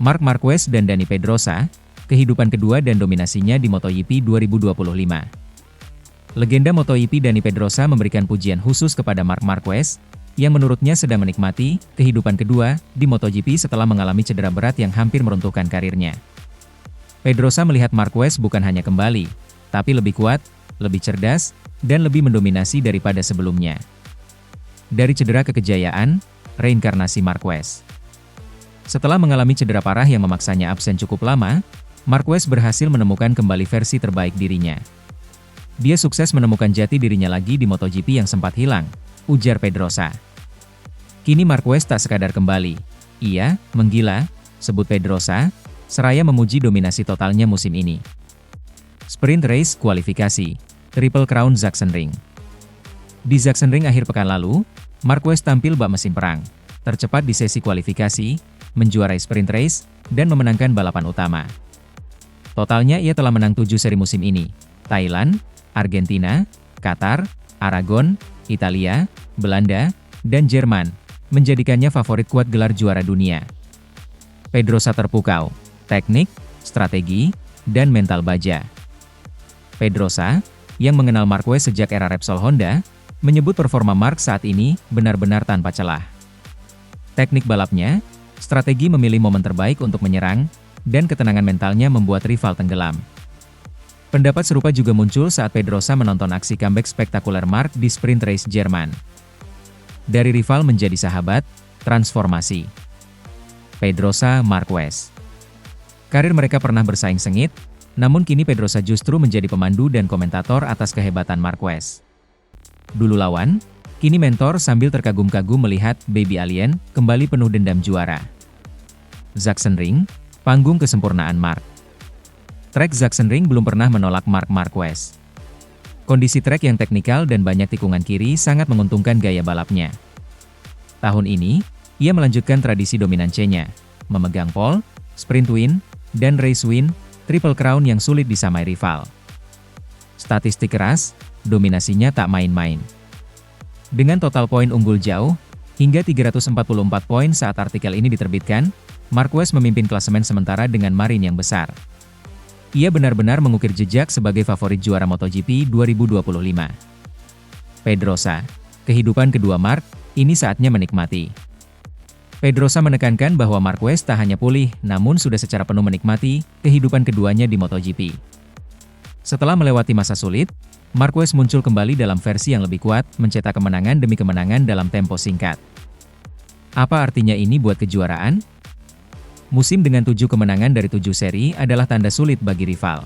Marc Marquez dan Dani Pedrosa, kehidupan kedua dan dominasinya di MotoGP 2025. Legenda MotoGP Dani Pedrosa memberikan pujian khusus kepada Marc Marquez, yang menurutnya sedang menikmati kehidupan kedua di MotoGP setelah mengalami cedera berat yang hampir meruntuhkan karirnya. Pedrosa melihat Marquez bukan hanya kembali, tapi lebih kuat, lebih cerdas, dan lebih mendominasi daripada sebelumnya. Dari cedera ke kejayaan, reinkarnasi Marquez. Setelah mengalami cedera parah yang memaksanya absen cukup lama, Marquez berhasil menemukan kembali versi terbaik dirinya. Dia sukses menemukan jati dirinya lagi di MotoGP yang sempat hilang, ujar Pedrosa. Kini Marquez tak sekadar kembali. Ia menggila, sebut Pedrosa, seraya memuji dominasi totalnya musim ini. Sprint Race Kualifikasi, Triple Crown Sachsenring. Di Sachsenring akhir pekan lalu, Marquez tampil bak mesin perang, tercepat di sesi kualifikasi, menjuarai sprint race, dan memenangkan balapan utama. Totalnya ia telah menang 7 seri musim ini: Thailand, Argentina, Qatar, Aragon, Italia, Belanda, dan Jerman, menjadikannya favorit kuat gelar juara dunia. Pedrosa terpukau, teknik, strategi, dan mental baja. Pedrosa, yang mengenal Marquez sejak era Repsol Honda, menyebut performa Marc saat ini benar-benar tanpa celah. Teknik balapnya, strategi memilih momen terbaik untuk menyerang, dan ketenangan mentalnya membuat rival tenggelam. Pendapat serupa juga muncul saat Pedrosa menonton aksi comeback spektakuler Marc di sprint race Jerman. Dari rival menjadi sahabat, transformasi. Pedrosa Marquez. Karir mereka pernah bersaing sengit, namun kini Pedrosa justru menjadi pemandu dan komentator atas kehebatan Marquez. Dulu lawan, kini mentor sambil terkagum-kagum melihat Baby Alien kembali penuh dendam juara. Sachsenring, panggung kesempurnaan Marc. Trek Sachsenring belum pernah menolak Marc Marquez. Kondisi trek yang teknikal dan banyak tikungan kiri sangat menguntungkan gaya balapnya. Tahun ini, ia melanjutkan tradisi dominan C-nya, memegang pole, sprint win, dan race win, Triple Crown yang sulit disamai rival. Statistik keras, dominasinya tak main-main. Dengan total poin unggul jauh, hingga 344 poin saat artikel ini diterbitkan, Marquez memimpin klasemen sementara dengan margin yang besar. Ia benar-benar mengukir jejak sebagai favorit juara MotoGP 2025. Pedrosa, kehidupan kedua Marc, ini saatnya menikmati. Pedrosa menekankan bahwa Marquez tak hanya pulih, namun sudah secara penuh menikmati kehidupan keduanya di MotoGP. Setelah melewati masa sulit, Marquez muncul kembali dalam versi yang lebih kuat, mencetak kemenangan demi kemenangan dalam tempo singkat. Apa artinya ini buat kejuaraan? Musim dengan 7 kemenangan dari 7 seri adalah tanda sulit bagi rival.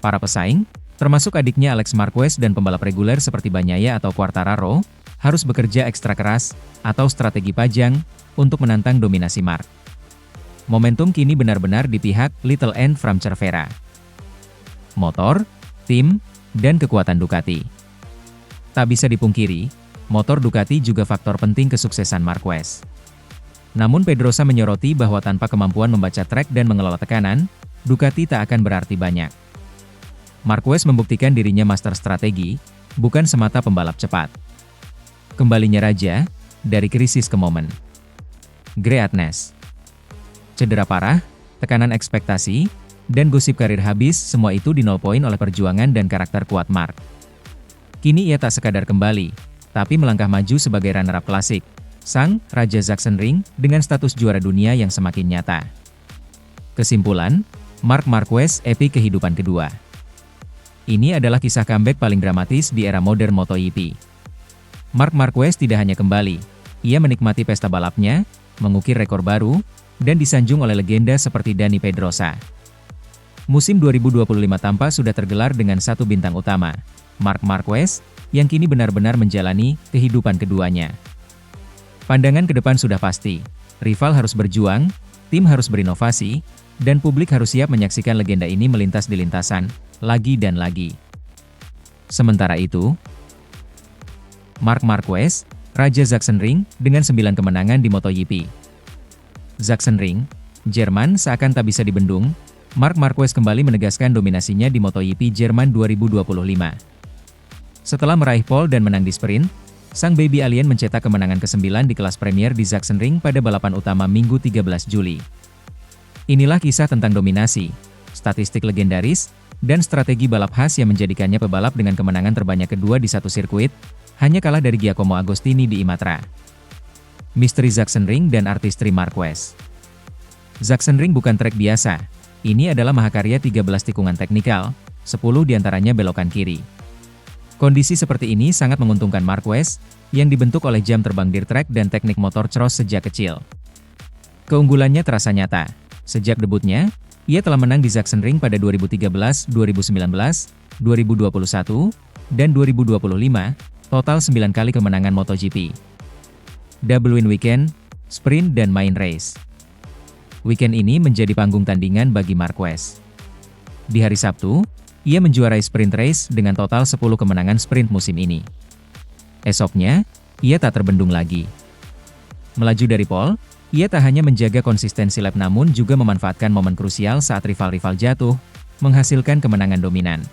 Para pesaing, termasuk adiknya Alex Marquez dan pembalap reguler seperti Bagnaia atau Quartararo, harus bekerja ekstra keras, atau strategi pajang, untuk menantang dominasi Marc. Momentum kini benar-benar di pihak Little End from Cervera. Motor, tim, dan kekuatan Ducati. Tak bisa dipungkiri, motor Ducati juga faktor penting kesuksesan Marquez. Namun Pedrosa menyoroti bahwa tanpa kemampuan membaca trek dan mengelola tekanan, Ducati tak akan berarti banyak. Marquez membuktikan dirinya master strategi, bukan semata pembalap cepat. Kembalinya raja, dari krisis ke momen. Greatness. Cedera parah, tekanan ekspektasi, dan gosip karir habis, semua itu dinolpoin oleh perjuangan dan karakter kuat Marc. Kini ia tak sekadar kembali, tapi melangkah maju sebagai runner-up klasik, sang Raja Sachsenring, dengan status juara dunia yang semakin nyata. Kesimpulan, Marc Marquez epik kehidupan kedua. Ini adalah kisah comeback paling dramatis di era modern MotoGP. Marc Marquez tidak hanya kembali, ia menikmati pesta balapnya, mengukir rekor baru, dan disanjung oleh legenda seperti Dani Pedrosa. Musim 2025 tampak sudah tergelar dengan satu bintang utama, Marc Marquez, yang kini benar-benar menjalani kehidupan keduanya. Pandangan ke depan sudah pasti, rival harus berjuang, tim harus berinovasi, dan publik harus siap menyaksikan legenda ini melintas di lintasan, lagi dan lagi. Sementara itu, Marc Marquez, Raja Sachsenring, dengan 9 kemenangan di MotoGP. Sachsenring, Jerman seakan tak bisa dibendung, Marc Marquez kembali menegaskan dominasinya di MotoGP Jerman 2025. Setelah meraih pole dan menang di sprint, sang Baby Alien mencetak kemenangan ke-9 di kelas Premier di Sachsenring pada balapan utama Minggu 13 Juli. Inilah kisah tentang dominasi, statistik legendaris, dan strategi balap khas yang menjadikannya pebalap dengan kemenangan terbanyak kedua di satu sirkuit, hanya kalah dari Giacomo Agostini di Imatra. Misteri Sachsenring dan artistri Marquez. Sachsenring bukan trek biasa, ini adalah mahakarya 13 tikungan teknikal, 10 diantaranya belokan kiri. Kondisi seperti ini sangat menguntungkan Marquez, yang dibentuk oleh jam terbang dirt track dan teknik motor cross sejak kecil. Keunggulannya terasa nyata. Sejak debutnya, ia telah menang di Sachsenring pada 2013, 2019, 2021, dan 2025, total 9 kali kemenangan MotoGP. Double win weekend, sprint dan main race. Weekend ini menjadi panggung tandingan bagi Marquez. Di hari Sabtu, ia menjuarai sprint race dengan total 10 kemenangan sprint musim ini. Esoknya, ia tak terbendung lagi. Melaju dari pole, ia tak hanya menjaga konsistensi lap namun juga memanfaatkan momen krusial saat rival-rival jatuh, menghasilkan kemenangan dominan.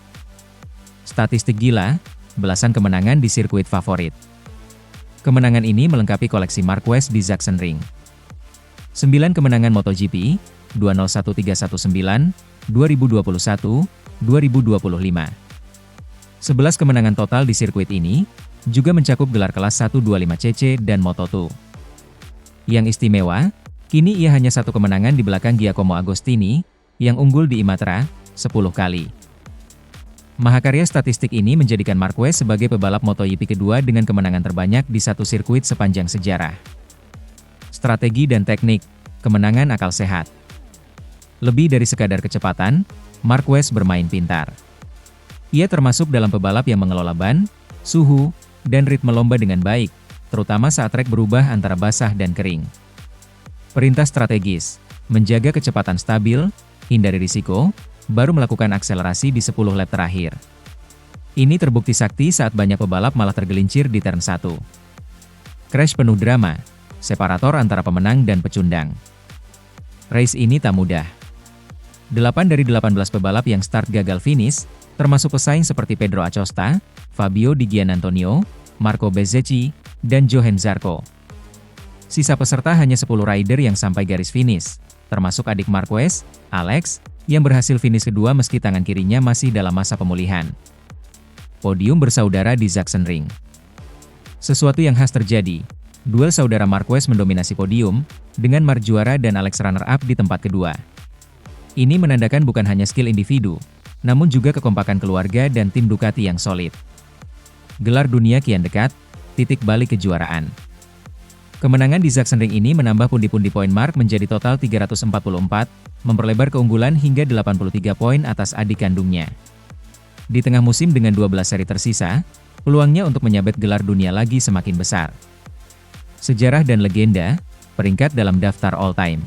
Statistik gila, belasan kemenangan di sirkuit favorit. Kemenangan ini melengkapi koleksi Marquez di Sachsenring. 9 kemenangan MotoGP, 201319, 2021, 2025. 11 kemenangan total di sirkuit ini, juga mencakup gelar kelas 125cc dan Moto2. Yang istimewa, kini ia hanya satu kemenangan di belakang Giacomo Agostini, yang unggul di Imatra, 10 kali. Mahakarya statistik ini menjadikan Marquez sebagai pebalap MotoGP kedua dengan kemenangan terbanyak di satu sirkuit sepanjang sejarah. Strategi dan teknik, kemenangan akal sehat. Lebih dari sekadar kecepatan, Marquez bermain pintar. Ia termasuk dalam pebalap yang mengelola ban, suhu, dan ritme lomba dengan baik, terutama saat trek berubah antara basah dan kering. Perintah strategis, menjaga kecepatan stabil, hindari risiko, baru melakukan akselerasi di 10 lap terakhir. Ini terbukti sakti saat banyak pebalap malah tergelincir di turn 1. Crash penuh drama, separator antara pemenang dan pecundang. Race ini tak mudah. 8 dari 18 pebalap yang start gagal finish, termasuk pesaing seperti Pedro Acosta, Fabio Di Giannantonio, Marco Bezzecchi, dan Johann Zarco. Sisa peserta hanya 10 rider yang sampai garis finish, termasuk adik Marquez, Alex, yang berhasil finish kedua meski tangan kirinya masih dalam masa pemulihan. Podium bersaudara di Sachsenring. Sesuatu yang khas terjadi, duel saudara Marquez mendominasi podium, dengan Marc juara dan Alex runner-up di tempat kedua. Ini menandakan bukan hanya skill individu, namun juga kekompakan keluarga dan tim Ducati yang solid. Gelar dunia kian dekat, titik balik kejuaraan. Kemenangan di Sachsenring ini menambah pundi-pundi poin Marc menjadi total 344, memperlebar keunggulan hingga 83 poin atas adik kandungnya. Di tengah musim dengan 12 seri tersisa, peluangnya untuk menyabet gelar dunia lagi semakin besar. Sejarah dan legenda, peringkat dalam daftar all-time.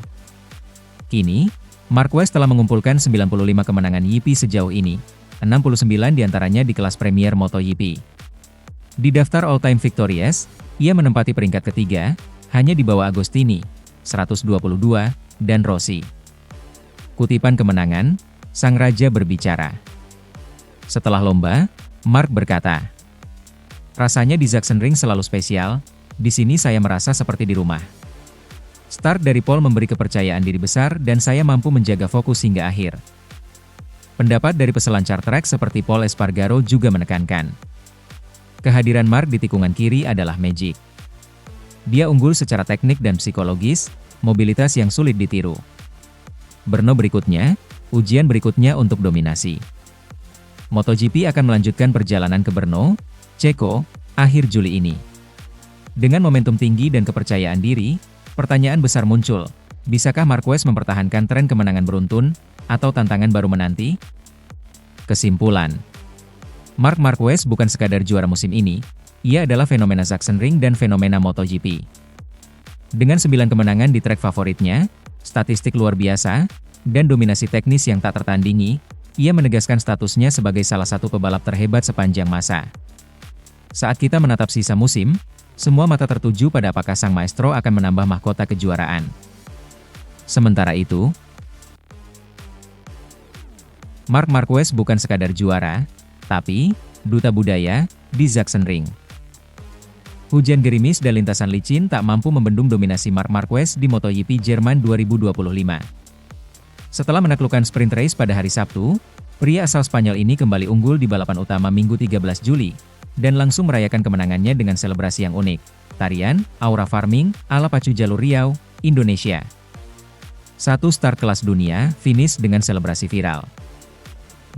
Kini, Marquez telah mengumpulkan 95 kemenangan GP sejauh ini, 69 diantaranya di kelas Premier MotoGP. Di daftar all-time victorious, ia menempati peringkat ketiga, hanya di bawah Agostini, 122, dan Rossi. Kutipan kemenangan, sang raja berbicara. Setelah lomba, Marc berkata, "Rasanya di Sachsenring selalu spesial, di sini saya merasa seperti di rumah. Start dari pole memberi kepercayaan diri besar dan saya mampu menjaga fokus hingga akhir." Pendapat dari peselancar trek seperti Pol Espargaro juga menekankan, kehadiran Marc di tikungan kiri adalah magic. Dia unggul secara teknik dan psikologis, mobilitas yang sulit ditiru. Brno berikutnya, ujian berikutnya untuk dominasi. MotoGP akan melanjutkan perjalanan ke Brno, Ceko, akhir Juli ini. Dengan momentum tinggi dan kepercayaan diri, pertanyaan besar muncul, bisakah Marquez mempertahankan tren kemenangan beruntun, atau tantangan baru menanti? Kesimpulan, Marc Marquez bukan sekadar juara musim ini, ia adalah fenomena Sachsenring dan fenomena MotoGP. Dengan 9 kemenangan di trek favoritnya, statistik luar biasa, dan dominasi teknis yang tak tertandingi, ia menegaskan statusnya sebagai salah satu pebalap terhebat sepanjang masa. Saat kita menatap sisa musim, semua mata tertuju pada apakah sang maestro akan menambah mahkota kejuaraan. Sementara itu, Marc Marquez bukan sekadar juara, tapi duta budaya di Sachsenring. Hujan gerimis dan lintasan licin tak mampu membendung dominasi Marc Marquez di MotoGP Jerman 2025. Setelah menaklukkan sprint race pada hari Sabtu, pria asal Spanyol ini kembali unggul di balapan utama Minggu 13 Juli, dan langsung merayakan kemenangannya dengan selebrasi yang unik. Tarian, Aura Farming, ala pacu jalur Riau, Indonesia. Satu start kelas dunia, finish dengan selebrasi viral.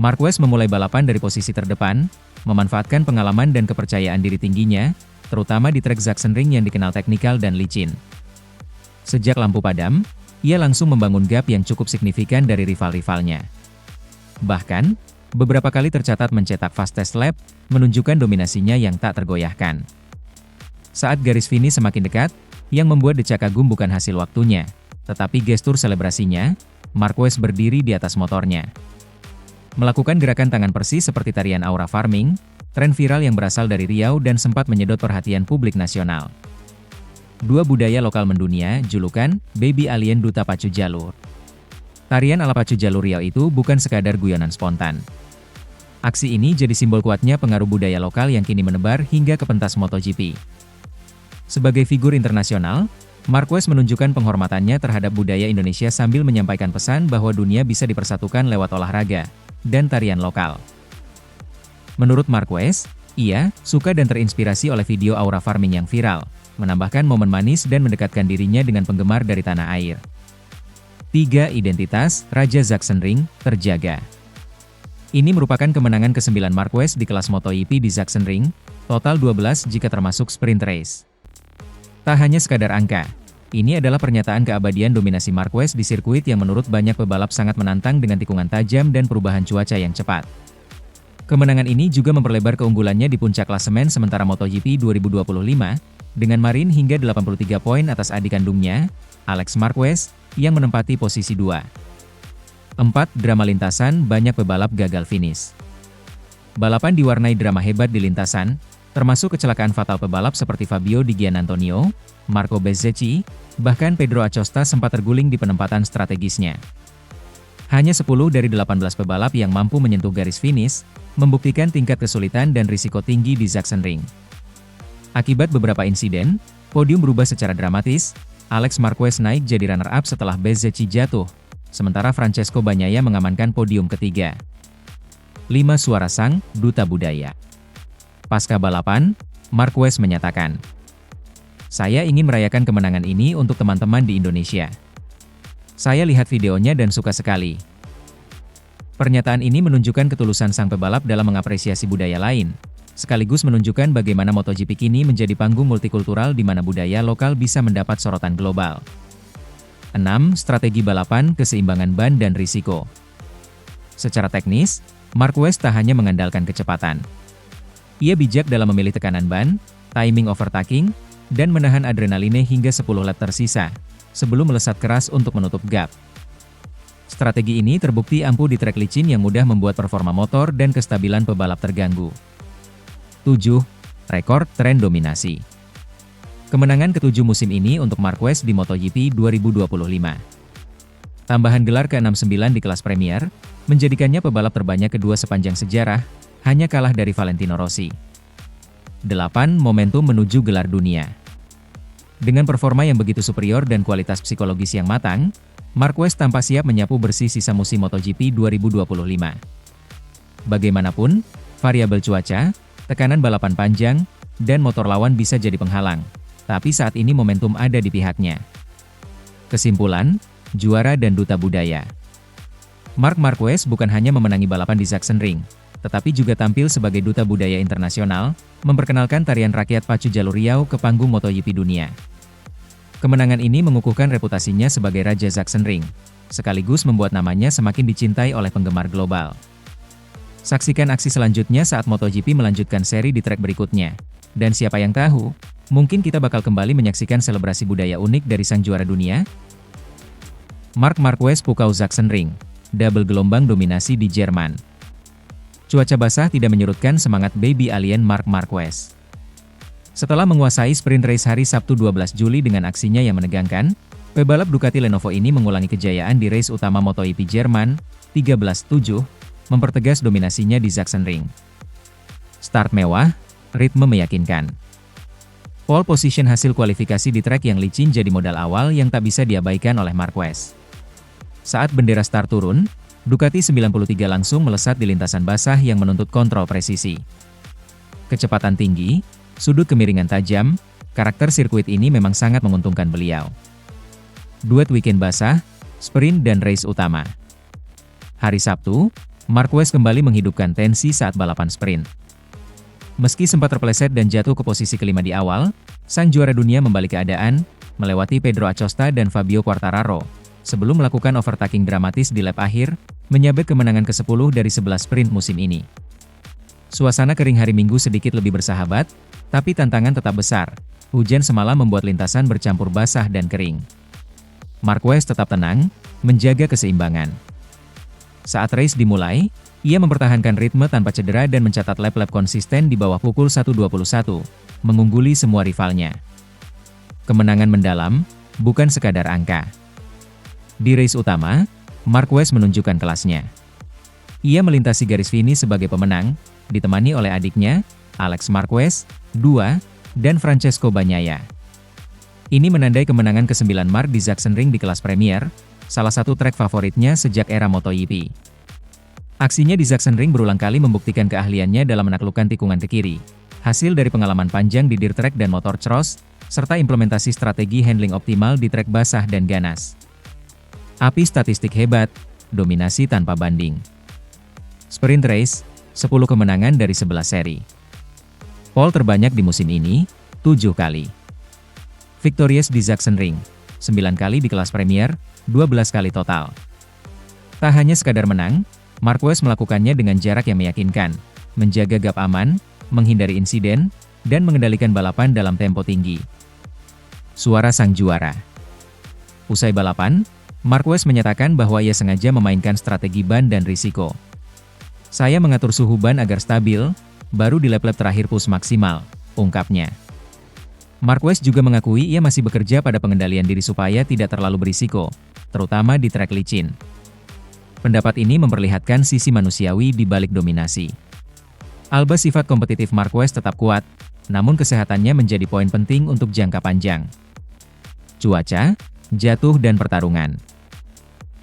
Marquez memulai balapan dari posisi terdepan, memanfaatkan pengalaman dan kepercayaan diri tingginya, terutama di trek Sachsenring yang dikenal teknikal dan licin. Sejak lampu padam, ia langsung membangun gap yang cukup signifikan dari rival-rivalnya. Bahkan, beberapa kali tercatat mencetak fastest lap, menunjukkan dominasinya yang tak tergoyahkan. Saat garis finish semakin dekat, yang membuat decak kagum bukan hasil waktunya, tetapi gestur selebrasinya. Marquez berdiri di atas motornya, melakukan gerakan tangan persis seperti tarian Aura Farming, tren viral yang berasal dari Riau dan sempat menyedot perhatian publik nasional. Dua budaya lokal mendunia, julukan Baby Alien Duta Pacu Jalur. Tarian ala pacu jalur Riau itu bukan sekadar guyonan spontan. Aksi ini jadi simbol kuatnya pengaruh budaya lokal yang kini menebar hingga ke pentas MotoGP. Sebagai figur internasional, Marquez menunjukkan penghormatannya terhadap budaya Indonesia sambil menyampaikan pesan bahwa dunia bisa dipersatukan lewat olahraga dan tarian lokal. Menurut Marquez, ia suka dan terinspirasi oleh video Aura Farming yang viral, menambahkan momen manis dan mendekatkan dirinya dengan penggemar dari tanah air. 3. Identitas Raja Sachsenring terjaga. Ini merupakan kemenangan ke-9 Marquez di kelas MotoGP di Sachsenring, total 12 jika termasuk sprint race. Tak hanya sekadar angka, ini adalah pernyataan keabadian dominasi Marquez di sirkuit yang menurut banyak pebalap sangat menantang dengan tikungan tajam dan perubahan cuaca yang cepat. Kemenangan ini juga memperlebar keunggulannya di puncak klasemen sementara MotoGP 2025, dengan margin hingga 83 poin atas adik kandungnya, Alex Marquez, yang menempati posisi 2. 4. Drama lintasan, banyak pebalap gagal finish. Balapan diwarnai drama hebat di lintasan, termasuk kecelakaan fatal pebalap seperti Fabio Di Giannantonio, Marco Bezzecchi, bahkan Pedro Acosta sempat terguling di penempatan strategisnya. Hanya 10 dari 18 pebalap yang mampu menyentuh garis finish, membuktikan tingkat kesulitan dan risiko tinggi di Sachsenring. Akibat beberapa insiden, podium berubah secara dramatis. Alex Marquez naik jadi runner-up setelah Bezzecchi jatuh, sementara Francesco Bagnaia mengamankan podium ketiga. 5. Suara Sang Duta Budaya. Pasca balapan, Marquez menyatakan, "Saya ingin merayakan kemenangan ini untuk teman-teman di Indonesia. Saya lihat videonya dan suka sekali." Pernyataan ini menunjukkan ketulusan sang pebalap dalam mengapresiasi budaya lain, sekaligus menunjukkan bagaimana MotoGP kini menjadi panggung multikultural di mana budaya lokal bisa mendapat sorotan global. 6. Strategi balapan, keseimbangan ban dan risiko. Secara teknis, Marquez tak hanya mengandalkan kecepatan. Ia bijak dalam memilih tekanan ban, timing overtaking, dan menahan adrenaline hingga 10 lap tersisa, sebelum melesat keras untuk menutup gap. Strategi ini terbukti ampuh di trek licin yang mudah membuat performa motor dan kestabilan pebalap terganggu. 7. Rekor tren dominasi. Kemenangan ke-7 musim ini untuk Marquez di MotoGP 2025. Tambahan gelar ke-69 di kelas Premier, menjadikannya pebalap terbanyak kedua sepanjang sejarah, hanya kalah dari Valentino Rossi. 8. Momentum menuju gelar dunia. Dengan performa yang begitu superior dan kualitas psikologis yang matang, Marquez tampak siap menyapu bersih sisa musim MotoGP 2025. Bagaimanapun, variabel cuaca, tekanan balapan panjang, dan motor lawan bisa jadi penghalang, tapi saat ini momentum ada di pihaknya. Kesimpulan, juara dan duta budaya. Marc Marquez bukan hanya memenangi balapan di Sachsenring, tetapi juga tampil sebagai duta budaya internasional, memperkenalkan tarian rakyat pacu jalur Riau ke panggung MotoGP dunia. Kemenangan ini mengukuhkan reputasinya sebagai Raja Sachsenring, sekaligus membuat namanya semakin dicintai oleh penggemar global. Saksikan aksi selanjutnya saat MotoGP melanjutkan seri di trek berikutnya. Dan siapa yang tahu, mungkin kita bakal kembali menyaksikan selebrasi budaya unik dari sang juara dunia? Marc Marquez Pukau Sachsenring, double gelombang dominasi di Jerman. Cuaca basah tidak menyurutkan semangat Baby Alien Marc Marquez. Setelah menguasai sprint race hari Sabtu 12 Juli dengan aksinya yang menegangkan, pebalap Ducati Lenovo ini mengulangi kejayaan di race utama MotoGP Jerman, 13.7, mempertegas dominasinya di Sachsenring. Start mewah, ritme meyakinkan. Pole position hasil kualifikasi di trek yang licin jadi modal awal yang tak bisa diabaikan oleh Marquez. Saat bendera start turun, Ducati 93 langsung melesat di lintasan basah yang menuntut kontrol presisi. Kecepatan tinggi, sudut kemiringan tajam, karakter sirkuit ini memang sangat menguntungkan beliau. Duet weekend basah, sprint dan race utama. Hari Sabtu, Marquez kembali menghidupkan tensi saat balapan sprint. Meski sempat terpeleset dan jatuh ke posisi kelima di awal, sang juara dunia membalik keadaan, melewati Pedro Acosta dan Fabio Quartararo, sebelum melakukan overtaking dramatis di lap akhir, menyabet kemenangan ke-10 dari 11 sprint musim ini. Suasana kering hari Minggu sedikit lebih bersahabat, tapi tantangan tetap besar. Hujan semalam membuat lintasan bercampur basah dan kering. Marquez tetap tenang, menjaga keseimbangan. Saat race dimulai, ia mempertahankan ritme tanpa cedera dan mencatat lap-lap konsisten di bawah pukul 1.21, mengungguli semua rivalnya. Kemenangan mendalam, bukan sekadar angka. Di race utama, Marquez menunjukkan kelasnya. Ia melintasi garis finish sebagai pemenang, ditemani oleh adiknya, Alex Marquez, 2, dan Francesco Bagnaia. Ini menandai kemenangan ke-9 Marc di Sachsenring di kelas Premier, salah satu trek favoritnya sejak era MotoGP. Aksinya di Sachsenring berulang kali membuktikan keahliannya dalam menaklukkan tikungan ke kiri, hasil dari pengalaman panjang di dirt track dan motor cross, serta implementasi strategi handling optimal di trek basah dan ganas. Api statistik hebat, dominasi tanpa banding. Sprint race, 10 kemenangan dari 11 seri. Pole terbanyak di musim ini, 7 kali. Victorious di Sachsenring, 9 kali di kelas Premier, 12 kali total. Tak hanya sekadar menang, Marquez melakukannya dengan jarak yang meyakinkan, menjaga gap aman, menghindari insiden, dan mengendalikan balapan dalam tempo tinggi. Suara sang juara. Usai balapan, Marquez menyatakan bahwa ia sengaja memainkan strategi ban dan risiko. Saya mengatur suhu ban agar stabil, baru di lap-lap terakhir push maksimal, ungkapnya. Marquez juga mengakui ia masih bekerja pada pengendalian diri supaya tidak terlalu berisiko, terutama di trek licin. Pendapat ini memperlihatkan sisi manusiawi di balik dominasi. Albas sifat kompetitif Marquez tetap kuat, namun kesehatannya menjadi poin penting untuk jangka panjang. Cuaca, jatuh dan pertarungan.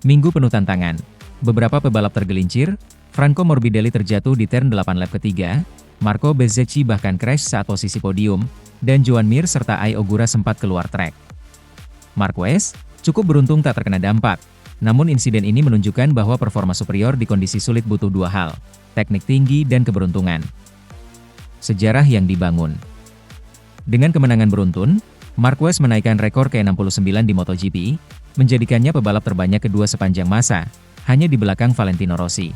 Minggu penuh tantangan. Beberapa pebalap tergelincir, Franco Morbidelli terjatuh di turn 8 lap ketiga, Marco Bezzecchi bahkan crash saat posisi podium, dan Joan Mir serta Ai Ogura sempat keluar trek. Marquez cukup beruntung tak terkena dampak, namun insiden ini menunjukkan bahwa performa superior di kondisi sulit butuh dua hal, teknik tinggi dan keberuntungan. Sejarah yang dibangun. Dengan kemenangan beruntun, Marquez menaikkan rekor ke-69 di MotoGP, menjadikannya pebalap terbanyak kedua sepanjang masa, hanya di belakang Valentino Rossi.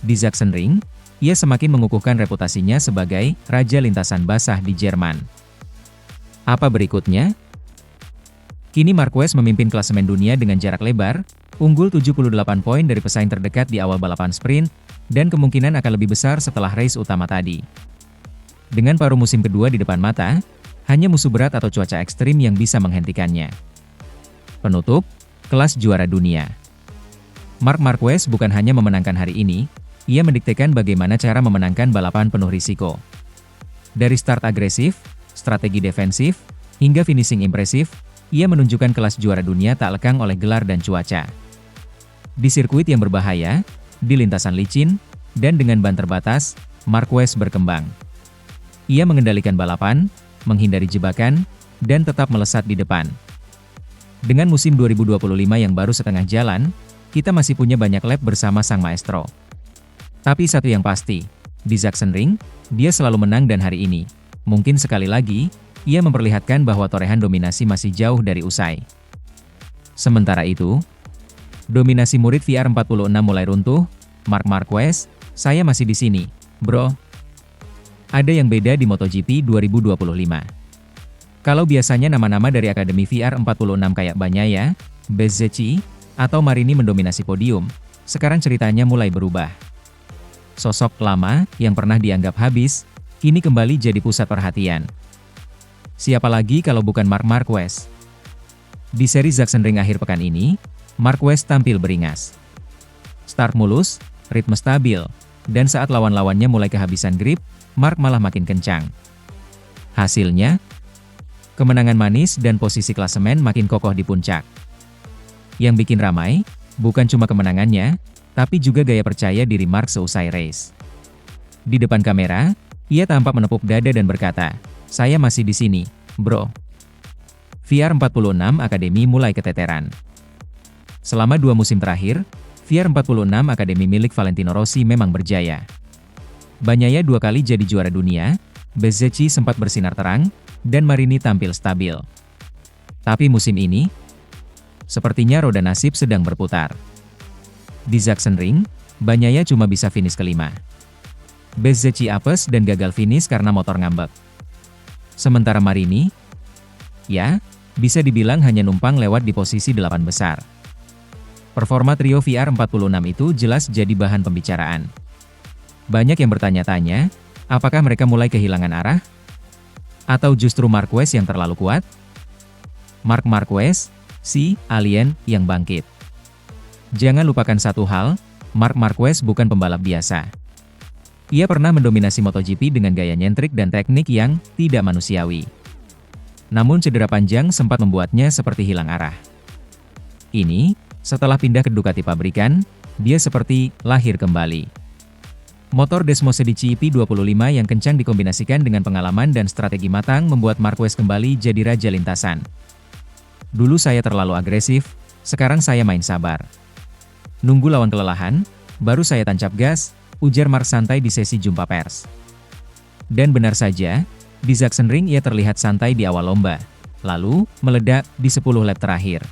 Di Sachsenring, ia semakin mengukuhkan reputasinya sebagai Raja Lintasan Basah di Jerman. Apa berikutnya? Kini Marquez memimpin klasemen dunia dengan jarak lebar, unggul 78 poin dari pesaing terdekat di awal balapan sprint, dan kemungkinan akan lebih besar setelah race utama tadi. Dengan paruh musim kedua di depan mata, hanya musuh berat atau cuaca ekstrim yang bisa menghentikannya. Penutup, kelas juara dunia. Marc Marquez bukan hanya memenangkan hari ini, ia mendiktekan bagaimana cara memenangkan balapan penuh risiko. Dari start agresif, strategi defensif, hingga finishing impresif, ia menunjukkan kelas juara dunia tak lekang oleh gelar dan cuaca. Di sirkuit yang berbahaya, di lintasan licin, dan dengan ban terbatas, Marquez berkembang. Ia mengendalikan balapan, menghindari jebakan, dan tetap melesat di depan. Dengan musim 2025 yang baru setengah jalan, kita masih punya banyak lap bersama sang maestro. Tapi satu yang pasti, di Sachsenring, dia selalu menang dan hari ini, mungkin sekali lagi, ia memperlihatkan bahwa torehan dominasi masih jauh dari usai. Sementara itu, dominasi murid VR46 mulai runtuh, Marc Marquez, saya masih di sini, bro. Ada yang beda di MotoGP 2025. Kalau biasanya nama-nama dari Akademi VR46 kayak Bagnaia, Bezzecchi, atau Marini mendominasi podium, sekarang ceritanya mulai berubah. Sosok lama yang pernah dianggap habis, kini kembali jadi pusat perhatian. Siapa lagi kalau bukan Marc Marquez? Di seri Sachsenring akhir pekan ini, Marquez tampil beringas. Start mulus, ritme stabil, dan saat lawan-lawannya mulai kehabisan grip, Marc malah makin kencang. Hasilnya, kemenangan manis dan posisi klasemen makin kokoh di puncak. Yang bikin ramai, Bukan cuma kemenangannya, tapi juga gaya percaya diri Mark seusai race. Di depan kamera, ia tampak menepuk dada dan berkata, "Saya masih di sini, bro." VR46 Academy mulai keteteran. Selama 2 musim terakhir, VR46 Academy milik Valentino Rossi memang berjaya. Bagnaia 2 kali jadi juara dunia, Bezzecchi sempat bersinar terang, dan Marini tampil stabil. Tapi musim ini, sepertinya roda nasib sedang berputar. Di Sachsenring, Bagnaia cuma bisa finish kelima. Bezzecchi apes dan gagal finish karena motor ngambek. Sementara Marini, ya, bisa dibilang hanya numpang lewat di posisi 8 besar. Performa trio VR46 itu jelas jadi bahan pembicaraan. Banyak yang bertanya-tanya, apakah mereka mulai kehilangan arah? Atau justru Marquez yang terlalu kuat? Marc Marquez, si alien yang bangkit. Jangan lupakan satu hal, Marc Marquez bukan pembalap biasa. Ia pernah mendominasi MotoGP dengan gaya nyentrik dan teknik yang tidak manusiawi. Namun cedera panjang sempat membuatnya seperti hilang arah. Ini, setelah pindah ke Ducati pabrikan, dia seperti lahir kembali. Motor Desmosedici EP25 yang kencang dikombinasikan dengan pengalaman dan strategi matang membuat Marquez kembali jadi raja lintasan. "Dulu saya terlalu agresif, sekarang saya main sabar. Nunggu lawan kelelahan, baru saya tancap gas," ujar Marc santai di sesi jumpa pers. Dan benar saja, di Sachsenring ia terlihat santai di awal lomba, lalu meledak di 10 lap terakhir.